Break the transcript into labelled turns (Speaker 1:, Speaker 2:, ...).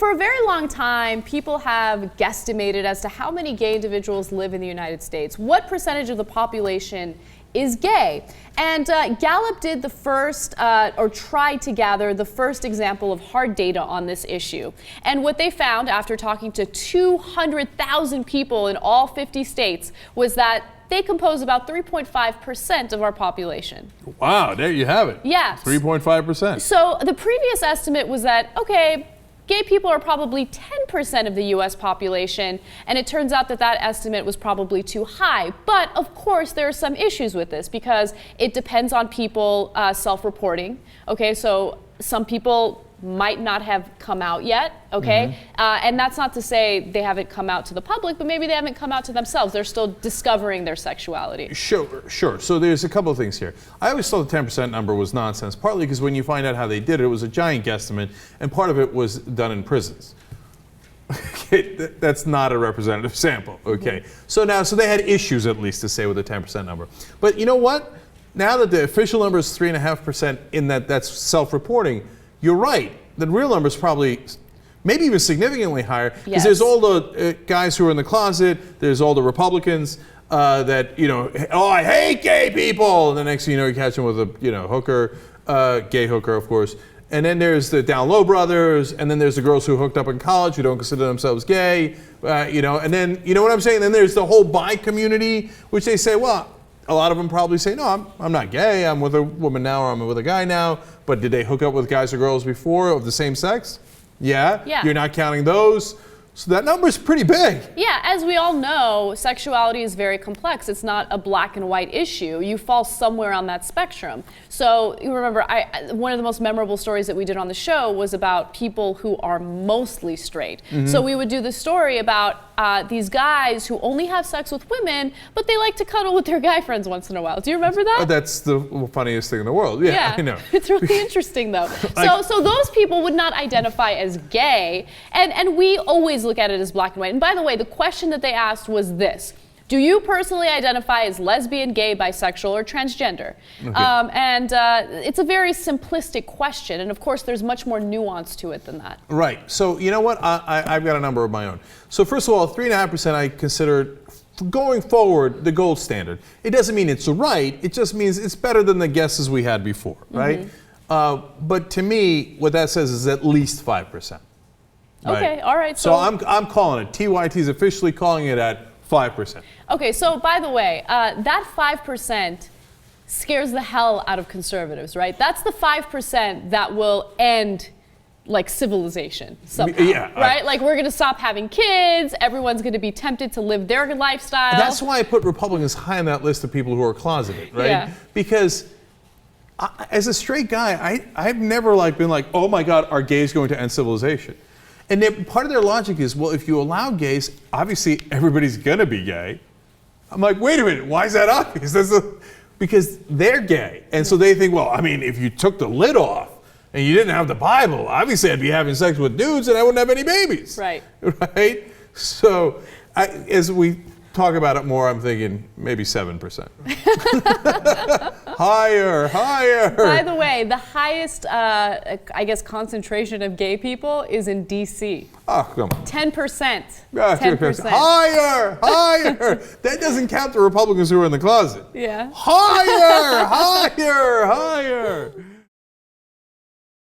Speaker 1: for a very long time, people have guesstimated as to how many gay individuals live in the United States. What percentage of the population is gay? And Gallup did the first, or tried to gather the first example of hard data on this issue. And what they found after talking to 200,000 people in all 50 states was that they compose about 3.5% of our population.
Speaker 2: Wow, there you have it.
Speaker 1: Yeah.
Speaker 2: 3.5%.
Speaker 1: So the previous estimate was that, okay, gay people are probably 10% of the US population, and it turns out that that estimate was probably too high. But of course, there are some issues with this because it depends on people self-reporting. Okay, so some people might not have come out yet, okay? And that's not to say they haven't come out to the public, but maybe they haven't come out to themselves. They're still discovering their sexuality.
Speaker 2: Sure. So there's a couple of things here. I always thought the 10% number was nonsense, partly because when you find out how they did it, it was a giant guesstimate, and part of it was done in prisons. Okay, that's not a representative sample, okay? So they had issues at least to say with the 10% number. But you know what? Now that the official number is 3.5% in that's self-reporting, you're right. The real number is probably maybe even significantly higher because there's all the guys who are in the closet, there's all the Republicans that, oh, I hate gay people. And the next thing you know, you catch them with a, hooker, gay hooker, of course. And then there's the Down Low brothers, and then there's the girls who hooked up in college who don't consider themselves gay, and then, you know what I'm saying? Then there's the whole bi community, which they say, well, a lot of them probably say, no, I'm not gay, I'm with a woman now or I'm with a guy now, but did they hook up with guys or girls before of the same sex? Yeah. You're not counting those. So that number is pretty big.
Speaker 1: Yeah, as we all know, sexuality is very complex. It's not a black and white issue. You fall somewhere on that spectrum. So you remember, one of the most memorable stories that we did on the show was about people who are mostly straight. So we would do the story about these guys who only have sex with women, but they like to cuddle with their guy friends once in a while. Do you remember that?
Speaker 2: Oh, that's the funniest thing in the world. Yeah. I know.
Speaker 1: It's really interesting though. So those people would not identify as gay, and we always look at it as black and white. And by the way, the question that they asked was this: do you personally identify as lesbian, gay, bisexual, or transgender? Okay. It's a very simplistic question, and of course there's much more nuance to it than that.
Speaker 2: Right. So you know what? I've got a number of my own. So first of all, 3.5% I consider going forward the gold standard. It doesn't mean it's right. It just means it's better than the guesses we had before, right? But to me, what that says is at least 5%. Right?
Speaker 1: Okay. All right.
Speaker 2: So I'm calling it. TYT is officially calling it at 5%.
Speaker 1: Okay, so by the way, that 5% scares the hell out of conservatives, right? That's the 5% that will end like civilization somehow, right? Like we're gonna stop having kids, everyone's gonna be tempted to live their lifestyle.
Speaker 2: That's why I put Republicans high on that list of people who are closeted, right? Yeah. Because as a straight guy, I've never been like, oh my God, are gays going to end civilization? And part of their logic is, well, if you allow gays, obviously everybody's gonna be gay. I'm like, wait a minute, why is that obvious? Because they're gay. And so they think, well, I mean, if you took the lid off and you didn't have the Bible, obviously I'd be having sex with dudes and I wouldn't have any babies.
Speaker 1: Right.
Speaker 2: Right? So as we talk about it more, I'm thinking maybe 7%. Higher.
Speaker 1: By the way, the highest, I guess, concentration of gay people is in D.C.
Speaker 2: Oh, come on.
Speaker 1: 10%.
Speaker 2: 10%. Higher. That doesn't count the Republicans who are in the closet.
Speaker 1: Yeah.
Speaker 2: Higher.